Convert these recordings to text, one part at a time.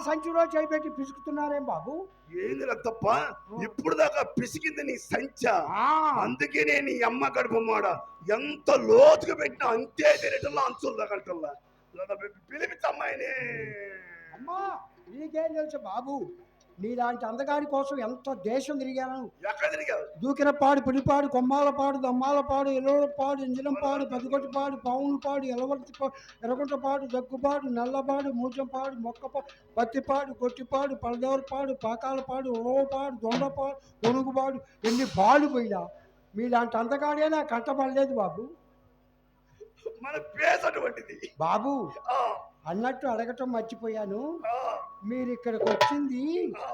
సంచిలో చేపెట్టి పిసుకుతున్నారేం బాబు? ఏంది తప్ప ఇప్పుడు దాకా పిసికింది నీ సంచ. ఆ అందుకే నీ అమ్మ కడుపు మాడ ఎంత లోతుగా పెట్టినా అంతే తిరగటల్లా అంచులు తగలటల్లా. పిలిపించమ్మాయిని. అమ్మా, నీకేం తెలుసు బాబు? నీలాంటి అందగాడి కోసం ఎంత దేశం తిరిగాను. ఎక్కడ తిరిగావు? దూకినపాడు, పిడిపాడు, కొమ్మాలపాడు, దమ్మాలపాడు, ఎల్లపాడు, ఇంజలంపాడు, పెద్దగొట్టిపాడు, పావులపాడు, ఎలవర్తిపాడు, ఎర్రగుంటపాడు, దగ్గుపాడు, నల్లపాడు, మూజంపాడు, మొక్కపాడు, పత్తిపాడు, గొట్టిపాడు, పలదేవరపాడు, పాకాలపాడు, ఉలవపాడు, దొండపాడు, ఒనుగుపాడు, ఎన్ని పాడు పోయినా మీలాంటి అందగాడే నా కంటపడలేదు బాబు. మన పేస్ అటువంటిది బాబు ఆ, అన్నట్టు అడగటం మర్చిపోయాను. ఆ, మీరు ఇక్కడికి వచ్చింది ఆ.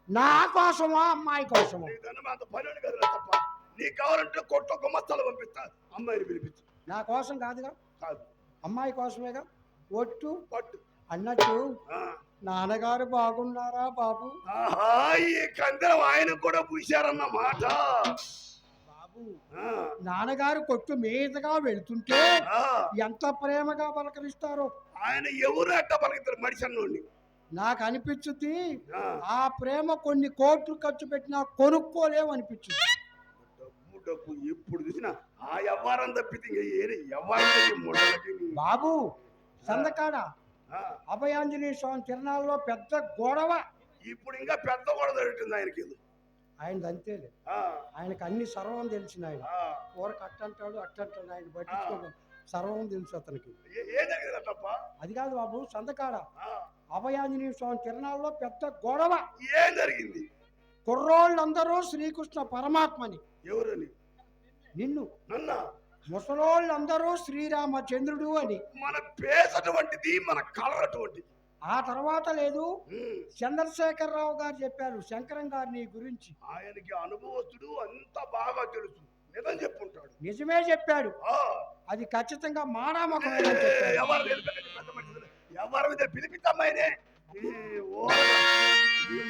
నా కోసమా, అమ్మాయి కోసమా? నీ దండం అంత పని కదా తప్ప. నీకు కావాలంటే కొట్ట గుమ్మస్తాలు పంపిస్తా. అమ్మాయిని పిలిపించు. నా కోసం కాదుగా, కాదు అమ్మాయి కోసమేగా. ఒట్టు పట్టు. అన్నట్టు ఆ. నాన్నగారు బాగున్నారా బాబు? ఆహా, ఈ కందరం ఆయన కూడా పూశారన్న మాట. బాబు, ఆ, నాన్నగారు కొట్టు మీదగా వెళ్తుంటే ఆ. ఎంత ప్రేమగా పలకరిస్తారో ఆయన ఎవరు ఎట్ట పలుకుతారు మనిషి అన్నోడిని. నాకు అనిపించుద్ది. ఆ. ఆ ప్రేమ కొన్ని కోట్లు ఖర్చు పెట్టినా కొనుక్కోలేము అనిపించుద్ది. డబ్బు డబ్బు ఎప్పుడు చూసినా ఆ వ్యవహారం తప్పితే ఇంకా ఏది వ్యవహారం మొదలకి. బాబు, సందకాడ ఆ, అభయాంజనేయ స్వామి తిరణాల్లో పెద్ద గొడవ. ఇప్పుడు ఇంకా పెద్ద కూడా జరుగుతుంది ఆయనకి. ఆయనది అంతేలే, ఆ, ఆయనకు అన్ని సర్వం తెలిసిన ఆయన. ఆ. కూరకు అట్టంటాడు అట్టంటాడు, ఆయన పట్టించుకోడు, సర్వం తెలుసు అతనికి. ఏం జరిగిందా తప్ప? అది కాదు బాబు, సందకాడ ఆ, అభయాంజనేయ స్వామి తిరణాల్లో పెద్ద గొడవ. ఏం జరిగింది? కుర్రోళ్ళందరూ శ్రీకృష్ణ పరమాత్మని, ఎవరని? నిన్ను. నన్న ముసలోళ్ళందరూ శ్రీరామచంద్రుడు అని. మన పేస్ అటువంటిది, మన కలర్ అటువంటిది. ఆ తర్వాత లేదు, ఉమ్. చంద్రశేఖరరావు గారు చెప్పారు శంకరం గారిని గురించి. ఆయనకి అనుభవస్తుడు, అంత బాగా తెలుసు. నిజం చెప్పుంటాడు. నిజమే చెప్పాడు. ఆ, అది ఖచ్చితంగా మారామకం ఎవరు తెలిపేది పెద్ద మనుషులు. ఎవరి మీద పిలిపిద్దమ్మాయినే. ఈ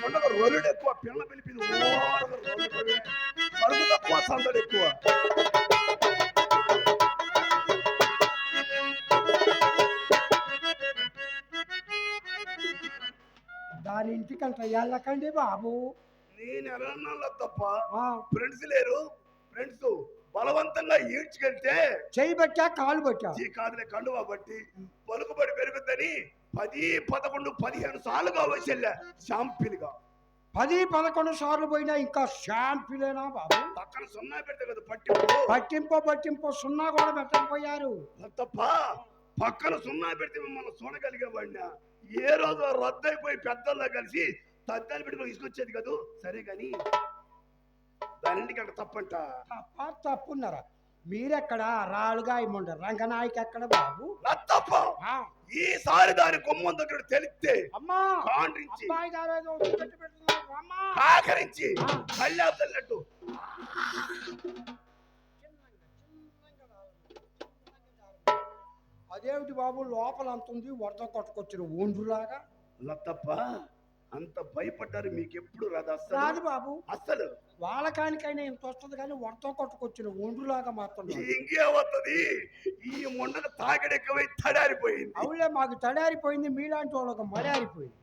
మొండగ రోలుడు ఎక్కువ, పిల్ల పిలిపింది పరుగు తక్కువ, సందడి ఎక్కువ. దాని ఇంటికంట వెళ్ళకండి బాబు. నేను ఎర్రన్నల్ల తప్ప ఆ, ఫ్రెండ్స్ లేరు. ఫ్రెండ్స్ బలవంతంగా ఈడ్చుకెళ్తే చెయ్యి బట్టా కాలు బట్టా? ఈ కాదులే కండువా బట్టి పలుకుబడి పెరుగుద్దని 10, 11, 15 సార్లుగా వచ్చేళ్ళా షాంపిల్గా. 10-11 సార్లు పోయినా ఇంకా షాంపులేనా బాబు? పక్కన సున్నా పెడితే కదా పట్టింపు. పట్టింపో సున్నా కూడా పెట్టకపోయారు. తప్ప పక్కన సున్నా పెడితే మిమ్మల్ని చూడగలిగేవాడినా. ఏ రోజు రద్దయిపోయి పెద్దల్లో కలిసి తద్దాలు పెట్టుకొని తీసుకొచ్చేది కాదు. సరే కాని దాని ఇంటికి అక్కడ తప్పంట. తప్పున్నారా? మీరెక్కడ రాళ్ళుగా ఇమ్మండ రంగనాయకి ఎక్కడ బాబు? తప్ప ఆ, ఈసారి దాని కొమ్మం దగ్గర తెలిస్తే అమ్మా, కాండ్రించి అబ్బాయి గారు ఏదో పెట్టి పెడుతున్నారు, అమ్మా. ఆకరించి కళ్ళా తల్లట్టు అదేమిటి బాబు, లోపల అంత ఉంది, వరద కొట్టుకొచ్చిన ఒండ్రులాగా. లత్తప్ప అంత భయపడ్డారు మీకు ఎప్పుడు రాదు రాదు అసలు. బాబు, అసలు వాళ్ళకానికైనా ఇంత వస్తుంది కానీ వరద కొట్టుకొచ్చిన ఒండ్రులాగా మాత్రం రాదు. ఇంకే వస్తుంది. ఈ మొండక తాగడెక్కవై తడారిపోయింది. అవులే, మాకు తడారిపోయింది, మీలాంటి వాళ్ళకి మడారిపోయింది.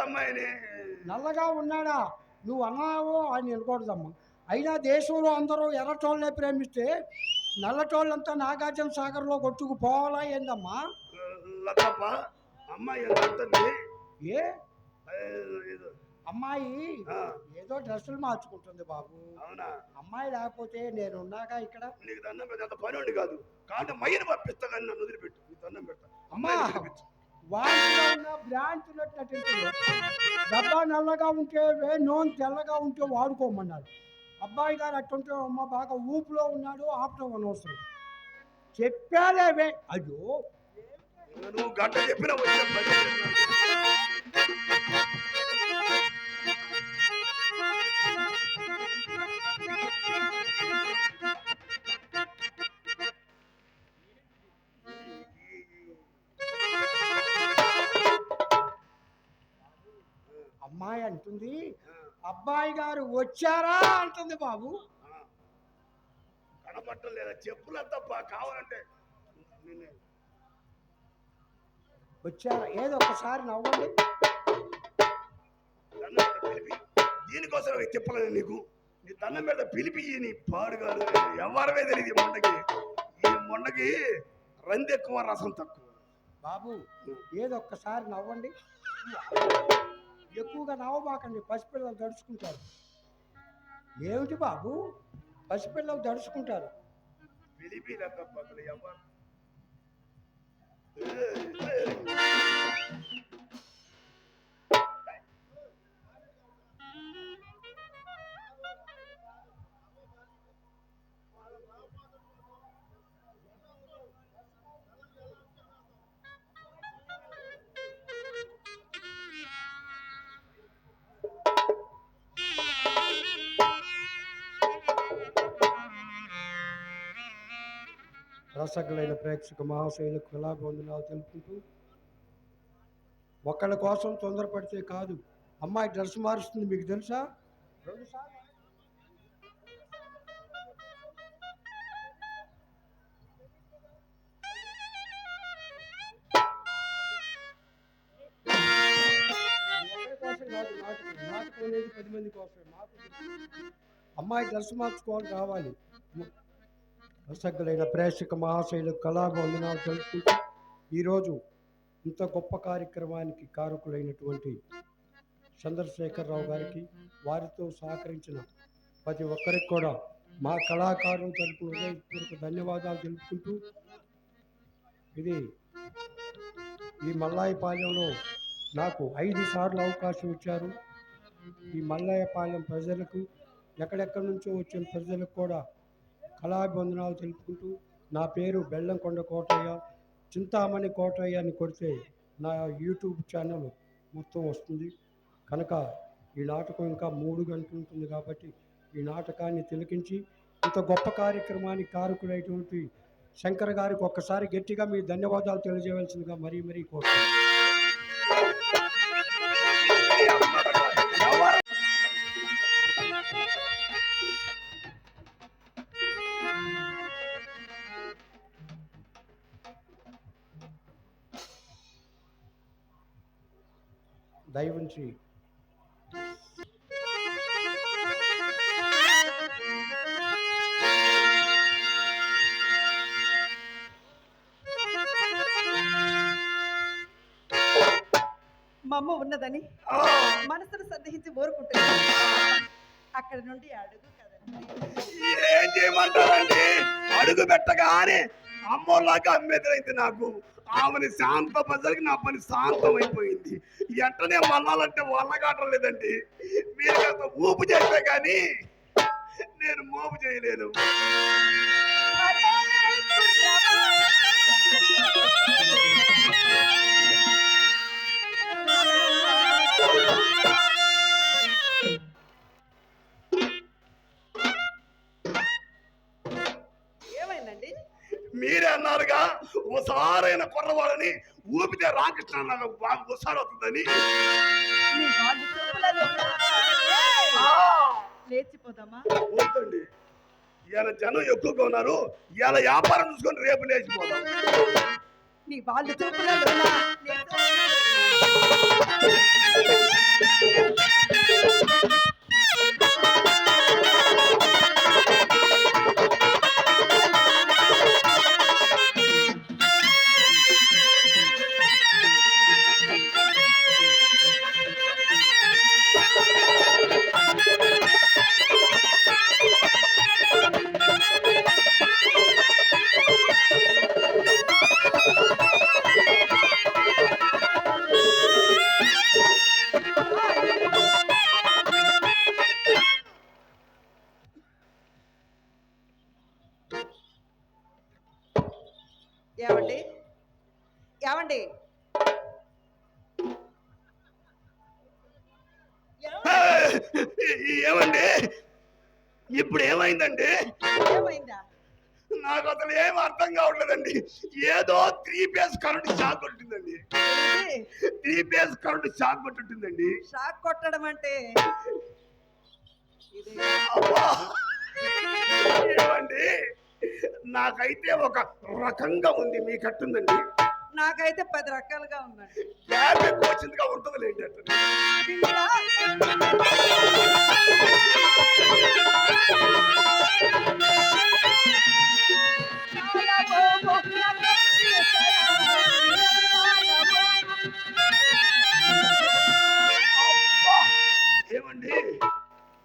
అమ్మాయిని నల్లగా ఉన్నాడా నువ్వు అన్నావో అని నిలకూడదమ్మా. అయినా దేశంలో అందరూ ఎర్రటోళ్ళనే ప్రేమిస్తే నల్లటోళ్ళంతా నాగార్జున సాగర్లో కొట్టుకుపోవాలా ఏందమ్మా? లతప్ప అమ్మాయి ఎంత ఉంటుంది? ఏ ఏదో. అమ్మాయి ఆ, ఏదో డ్రెస్సులు మార్చుకుంటుంది బాబు. అవునా? అమ్మాయి లేకపోతే నేనున్నాగా ఇక్కడ. నీకు దండం పెద్ద అంత పని ఉండి కాదు. కాబట్టి మయ్యను పంపిస్తా కానీ నన్ను వదిలిపెట్టు. నీకు దండం పెడతా. అమ్మా, అమ్మాయిని పిలిపించు. వాటిలో ఉన్న బ్రాంచ్ డబ్బా నల్లగా ఉంటే నూనె తెల్లగా ఉంటే వాడుకోమన్నాడు. అబ్బాయి గారు అట్టుంటే అమ్మ బాగా ఊపులో ఉన్నాడు, ఆపటం అనవసరం. చెప్పాలేవే. అయ్యో, నువ్వు గంట చెప్పిన వచ్చిన పని. అమ్మాయి అంటుంది అబ్బాయి గారు వచ్చారా అంటుంది బాబు. కనపట్టం లేదా? చెప్పుల తప్ప కావాలంటే వచ్చారా? ఏదో ఒక్కసారి నవ్వండి. దండం పెడతా పిలిపి. దీనికోసం చెప్పలేదు నీకు. నీ దండం మీద పిలిపి నీ పాడుగాడు ఎవరమే తెలియదు. ఈ మొండకి రంది ఎక్కువ రసం తక్కువ. బాబు ఏదో ఒక్కసారి నవ్వండి. ఎక్కువగా నవ్వబాకండి, పసిపిల్లలు దడుచుకుంటారు. ఏమిటి బాబు, పసిపిల్లలు దడుచుకుంటారు. పిలిపి బదులు ఎవరు రసగులైన ప్రేక్షక మహాశైలకు కళాబంధనాలు తెలుపుకుంటూ, ఒకళ్ళ కోసం తొందరపడితే కాదు. అమ్మాయి డ్రెస్ మారుస్తుంది, మీకు తెలుసా? 2 సార్లు నాటకం అనేది 10 మంది కోసమే. అమ్మాయి డ్రెస్ మార్చుకోవాలి రావాలి. రసగులైన ప్రేక్షక మహాశైలకు కళాబంధనాలు తెలుపుకుంటూ, ఈరోజు ఇంత గొప్ప కార్యక్రమానికి కారకులైనటువంటి చంద్రశేఖరరావు గారికి, వారితో సహకరించిన ప్రతి ఒక్కరికి కూడా మా కళాకారుల తరపున హృదయపూర్వక ధన్యవాదాలు తెలుపుకుంటూ, ఇది ఈ మల్లాయపాలెంలో నాకు 5 సార్లు అవకాశం ఇచ్చారు. ఈ మల్లాయపాలెం ప్రజలకు, ఎక్కడెక్కడి నుంచో వచ్చిన ప్రజలకు కూడా కళాబంధనాలు తెలుపుకుంటూ, నా పేరు బెల్లంకొండ కోటయ్య, చింతామణి కోటయ్య అని కొడితే నా యూట్యూబ్ ఛానల్ మొత్తం వస్తుంది. కనుక ఈ నాటకం ఇంకా 3 గంటలు ఉంటుంది కాబట్టి ఈ నాటకాన్ని తిలకించి ఇంత గొప్ప కార్యక్రమానికి కారకులైనటువంటి శంకర్ గారికి ఒక్కసారి గట్టిగా మీ ధన్యవాదాలు తెలియజేయవలసిందిగా మరీ మరీ కోరుతున్నాను. దయవుంచి మా అమ్మ ఉన్నదని మనసును సందేహించి ఊరుకుంటుంది. అక్కడ నుండి అడుగు కదండి. ఏం చేయమంటారండి? అడుగు పెట్టగానే అమ్మోలాగా అమ్మేదైంది నాకు. ఆమెని శాంతపరచడానికి నా పని శాంతం అయిపోయింది. వెంటనే మళ్ళాలంటే వల్లగాటం లేదండి. మీరు కాస్త ఊపు చేస్తే కానీ నేను మోపు చేయలేను. ఏమైందండి? మీరే అన్నారుగా ఓసారైన కుర్రవాడని, ఊపితే రామకృష్ణ ఓసారవుతుందని. లేచిపోదామా? వద్దండి, ఇలా జనం ఎక్కువగా ఉన్నారు. ఇలా వ్యాపారం చూసుకొని రేపు లేచిపోదాం. నీ వాళ్ళు చూపులలో ఏమండి? ఏమండి? ఏమండి? ఇప్పుడు ఏమైందండి? ఏమైందా? నాకు అసలు ఏం అర్థం కావట్లేదండి. ఏదో 3 ఫేజ్ కరెంట్ షాక్ కొట్టిందండి. 3 ఫేజ్ కరెంట్ షాక్ కొట్టిందండి. షాక్ కొట్టడం అంటే ఏమండి? నాకైతే ఒక రకంగా ఉంది, మీకట్టుందండి. నాకైతే 10 రకాలుగా ఉందండి. గ్యాప్ ఎక్కువ వచ్చిందిగా ఉంటది లేండి అట్లా. ఇంకా అబ్బా! ఏమండి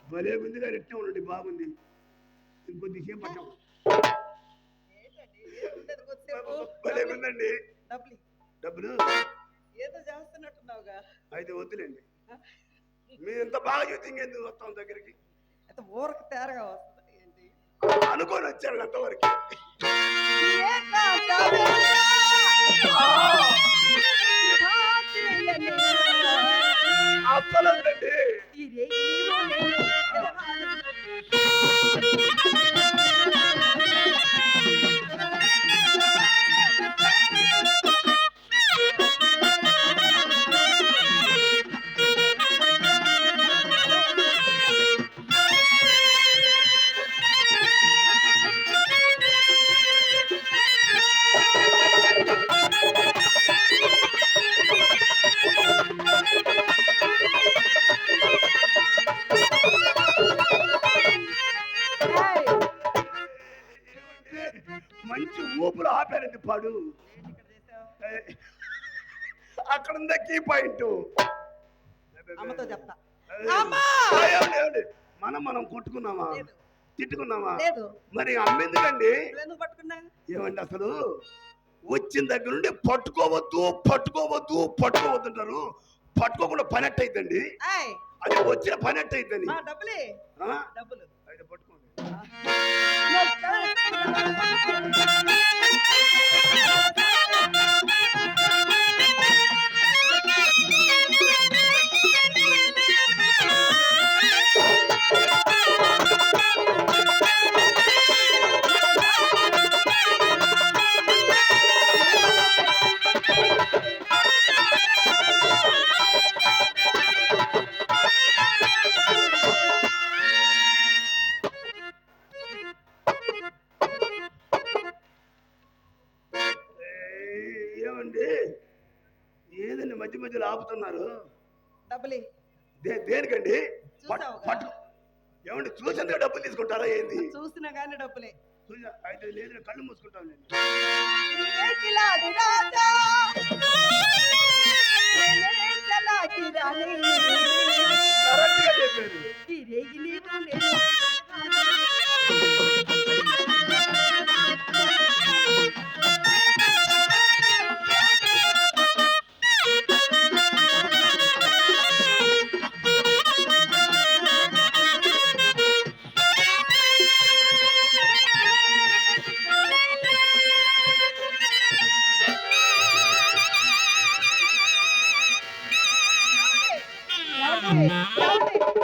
భలే ఉంది గారు ఎట్లా ఉండండి బాగుంది ఇంకొద్దిసేపు పట్టాం ఏంటండి? ఏముండదు కొద్దిసేపు. భలే ఉందండి డబ్బులు డబ్బులు ఏదో చేస్తున్నట్టున్నావుగా. అయితే వద్దులేండి మీరు ఇంత బాగా చెప్తే ఇంకెందుకు వస్తాం దగ్గరికి అయితే ఊరకు తేరగా వస్తుంది ఏంటి? అనుకొని వచ్చారు అంతవరకు అసలు వద్దండి. మంచి ఊపులు ఆపారండి పాడు అక్కడ ఉందా కీ పాయింట్ అమ్మతో చెప్తా. మనం కొట్టుకున్నామా లేదు. తిట్టుకున్నామా లేదు. మరి అమ్మెందుకండి నువ్వెందుకు పట్టుకున్నా? ఏమండి అసలు వచ్చిన దగ్గర నుండి పట్టుకోవద్దు అంటారు పట్టుకోకుండా పని అట్టయిద్దండి ఏయ్, అది వచ్చిన పని అట్టయిద్దని మా డబ్బులే డబ్బులు. అయితే పట్టుకోండి ఏమండి ఏదండి మధ్య మధ్యలో ఆపుతున్నారు డబ్బులే దేనికండి చూసావుగా? పట్టు ఏమండి చూసేందుకు డబ్బులు తీసుకుంటారా ఏంది చూసినా కానీ డబ్బులే. చూసా అయితే లేదు కళ్ళు మూసుకుంటాను నేను కిలాడి రాజా, నేనే చలాకి రాణి. కరెక్ట్ గా చెప్పారు ఈ రేగి నీవు నేను.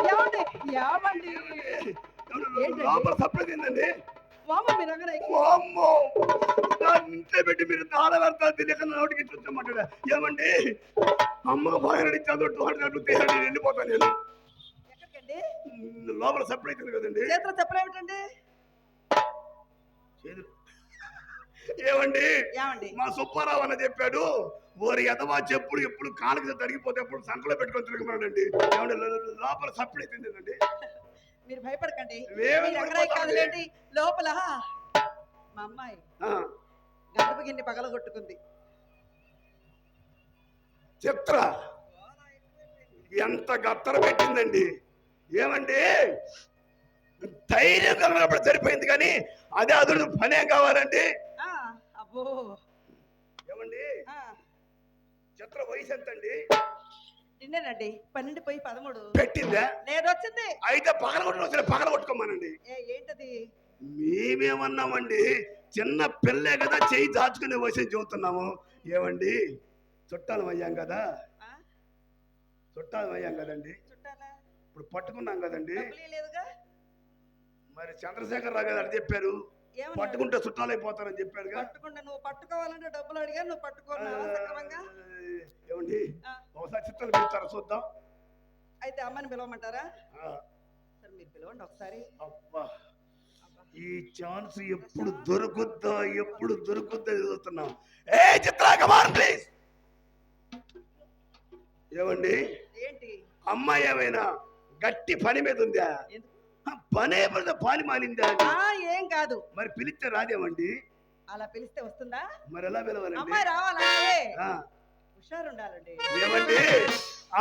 ఏమండి? ఏంటండి? లోపల సర్ప్రైజ్ ఏంటండి మామ మీరు అక్కడ వామ్మో! దాన్ని ఇంట్లో పెట్టి మీరు తాళవర్తా తెలియక నోటికి చూస్తామంటాడు ఏమండి అమ్మకు పోయాడు చదువు 200 300 వెళ్ళిపోతాను నేను ఎక్కడికండి? లోపల సర్ప్రైజ్ ఉంది కదండి చేతిలో చెప్పలేమిటండి? ఏమండి ఏమండి? మా సుబ్బారావు అన్న చెప్పాడు ఓరి ఎదవా చెప్పుడు ఎప్పుడు కాళ్ళకి తరిగిపోతే ఎప్పుడు సంకలో పెట్టుకొని తిరగమన్నాడండి ఏమండి లోపల సర్ప్రైజ్ ఏంటండి మీరు భయపడకండి. మేము మీరు ఎక్కడ భయపడతామండి. కదలేండి లోపల మా అమ్మాయి గడప గిన్నె పగలగొట్టుకుంది. చిత్ర ఎంత గత్తర పెట్టిందండి ఏమండి ధైర్యం కలిగినప్పుడు సరిపోయింది కానీ అదే అదుడు పనేం కావాలండి అబ్బో ఏమండి ఆ, చిత్ర వయసు ఎంతండి నిన్నేనండి 12 పోయి 13 పెట్టిందా లేదు వచ్చింది. అయితే పగల కొట్టుకోమనండి ఏంటది? మేమేమన్నామండి చిన్న పిల్లే కదా చెయ్యి దాచుకునే వయసు చెబుతున్నాము ఏమండి చుట్టాలు అయ్యాం కదా ఆ? చుట్టాలు అయ్యాం కదండి చుట్టాలా? ఇప్పుడు పట్టుకున్నాం కదండి డబ్బులు లేదుగా. మరి చంద్రశేఖర్ రావు గారు చెప్పారు ఏమన్నాడు? పట్టుకుంటే చుట్టాలు అయిపోతారని చెప్పాడుగా పట్టుకుంటా నువ్వు పట్టుకోవాలంటే డబ్బులు అడిగా నువ్వు పట్టుకున్నావా సక్రమంగా? ఏమండి ఆ. ఒకసారి చిత్రాలు పిలుస్తారా చూద్దాం అయితే అమ్మని పిలవమంటారా? ఆ, సరే మీరు పిలవండి ఒకసారి. అబ్బా ఈ ఛాన్స్ ఎప్పుడు దొరుకుద్దా చూస్తున్నాం. ఏ చిత్ర కమాన్ ప్లీజ్. ఏమండి ఏంటి అమ్మాయి ఏమైనా గట్టి పని మీద ఉందా? పనే పాని మానిందా? ఏం కాదు. మరి పిలిస్తే రాదేమండి? అలా పిలిస్తే వస్తుందా? మరి ఎలా పిలవాలండి? అమ్మాయి రావాలంటే హుషారు ఉండాలండి. ఏమండి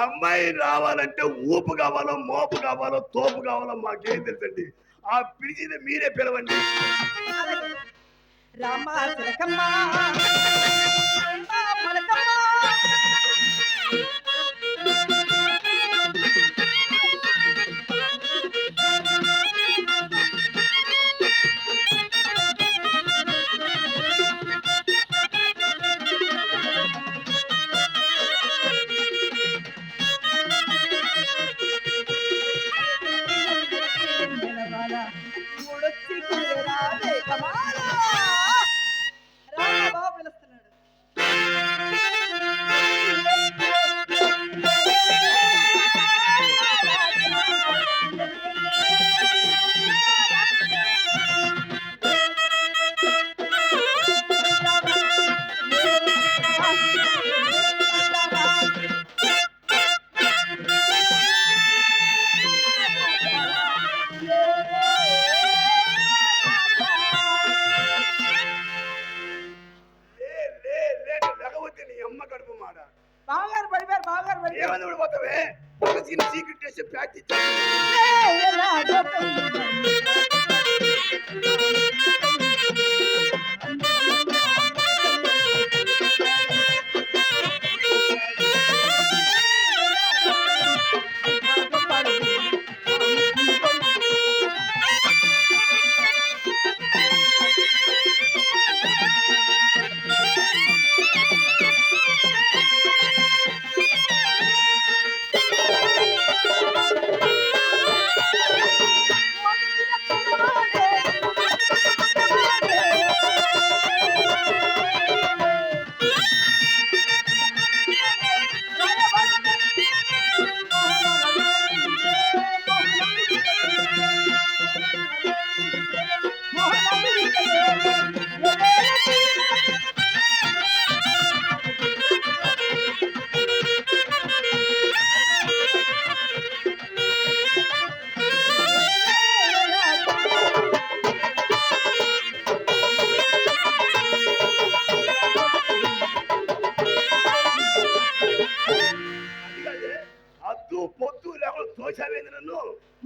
అమ్మాయి రావాలంటే ఊపు కావాలో, మోపు కావాలో, తోపు కావాలో మాకేం తెలుసండి. ఆ పిలిచింది మీరే పిలవండి. రామా చిలకమ్మా మలకమ్మా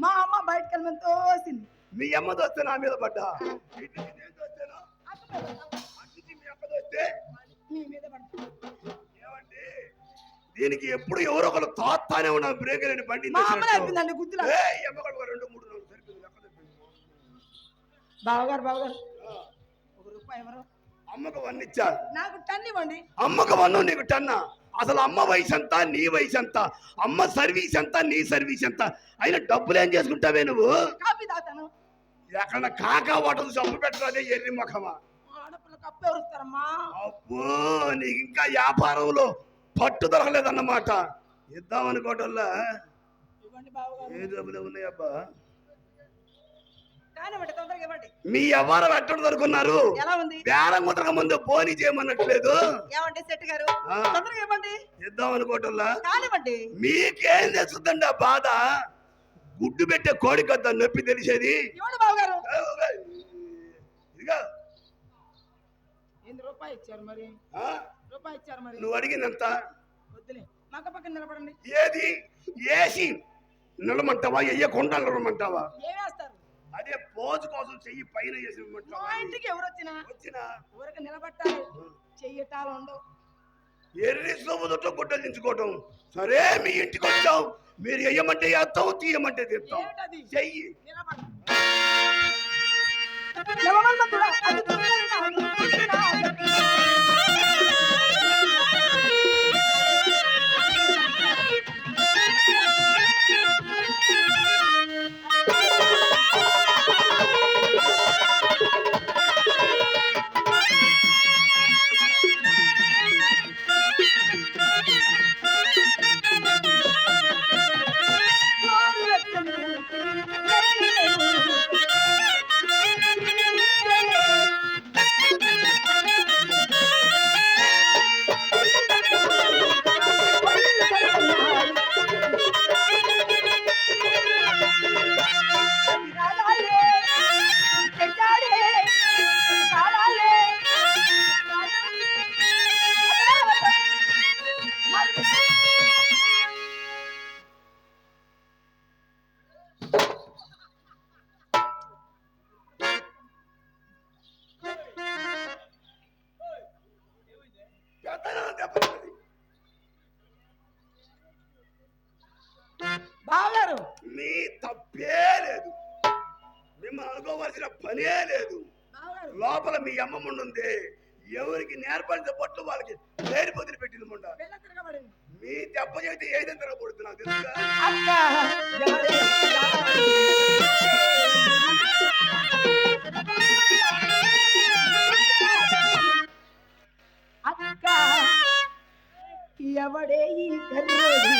మా అమ్మ బయటకు వెళ్ళమని తోసింది. మీ అమ్మ దోస్తే నా మీద పడ్డా? దీనికి ఎప్పుడు ఎవరో ఒకరు తోస్తానే ఉన్నాం. బ్రేక్ లేని బండి బావగారు బావగారు ₹1 ఎవరు? అమ్మకు 1 ఇచ్చా. నాకు 10 ఇవ్వండి. అమ్మకు 1 నీకు 10. అసలు అమ్మ వయసు ఎంత, నీ వయసు ఎంత? అమ్మ సర్వీస్ ఎంత, నీ సర్వీస్ ఎంత? అయినా డబ్బులు ఏం చేసుకుంటావే నువ్వు? కాఫీ తాగుతాను. ఎక్కడ కాకా హోటల్ సబ్బు పెట్టరాదే ఎర్రి ముఖమా? ఆడపిల్ల కప్పు ఎవరుస్తారమ్మా? అబ్బో నీకు ఇంకా వ్యాపారంలో పట్టు దొరకలేదన్నమాట. ఇద్దామనుకోవటంలా ఏ డబ్బులు ఉన్నాయబ్బా? మీ వ్యవహారం ఎక్కడ దొరుకున్నారు? బేరం కుదరక ముందు పోనీ చేయమన్నట్లేదు. ఇద్దాం అనుకోవటంలా మీకేం తెలుస్తుందండి ఆ బాధ? గుడ్డు పెట్టే కోడి కొద్ద నొప్పి తెలిసేది. నువ్వు అడిగినంత ఏది ఏసి నిలమంటావా, ఎయ్యకుండా నిలమంటావా? అదే పోజు కోసం చెయ్యి పైన చేసి ఇంటికి ఎవరు వచ్చినా ఊరికి నిలబట్టాలి. చెయ్యటాలు ఉండవు. ఎర్రి సొమ్ముతో గుడ్డలు దించుకోవటం. సరే మీ ఇంటికి వచ్చాం, మీరు ఎయ్యమంటే వేస్తాం, తీయమంటే తీస్తాం. చెయ్యి పనే లేదు. బావగారు లోపల మీ అమ్మమ్మ ఉంది, ఎవరికి నేర్పడితే పట్టు వాళ్ళకి లేని పొదిలి పెట్టింది ముండ. పిల్ల తిరగబడింది. మీ దెబ్బ చేస్తే ఏదైనా తిరగబడుతున్నా తెలుసుగా. అక్క ఎవరే అక్క ఎవడే ఈ కర్రోడు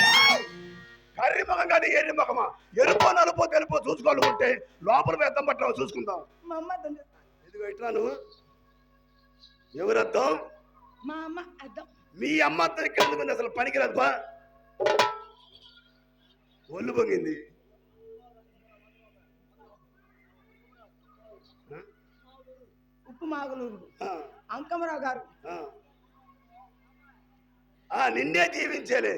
కర్రీ మొహం కాదు ఎర్రి మొహమా, ఎరుపో నలుపో తెలుపో చూసుకోవాలనుకుంటే లోపల వేద్దాం పట్ల చూసుకుందాం. మా అమ్మ అర్థం చేస్తా. ఇదిగో ఇట్లా నువ్వు ఎవరర్థం? మా అమ్మ అర్థం. మీ అమ్మ అర్థం ఇక్కడ ఎందుకు ఉంది? అసలు పనికిరాదు బా. ఒళ్ళు పొంగింది. ఉప్పు మాగులూరు ఆ, అంకమరావు గారు ఆ. నిన్నే దీవించేలే.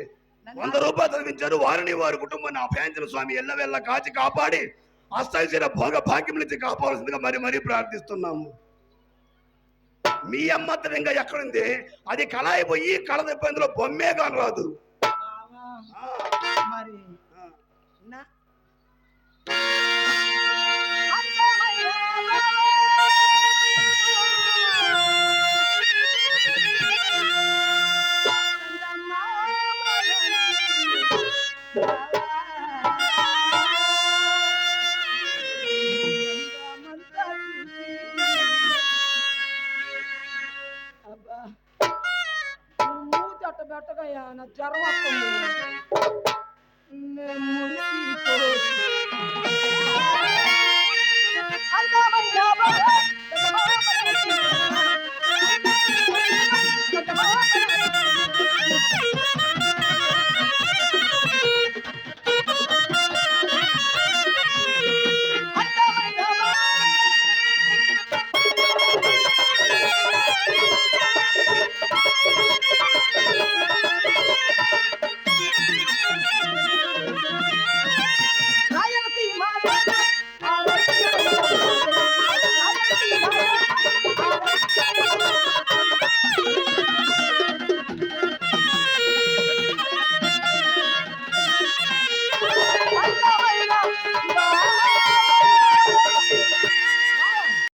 100 రూపాయలు చదివించారు. వారిని వారి కుటుంబాన్ని ఆ భయాంజన స్వామి ఎల్లవెల్ల కాచి కాపాడి అస్థైర్య భోగ భాగ్యం నుంచి కాపాడాల్సిందిగా మరి మరీ ప్రార్థిస్తున్నాము. మీ అమ్మ ఇంకా ఎక్కడుంది? అది కళాయి పోయి కళ తెప్పందులో బొమ్మే కాని రాదు. బావా, ఆ, మరి ఆ. నా అబ్బా మూతి అట్ట పెట్టగయ్యా, నా జ్వరం వస్తుంది. నేను మురిసిపోయి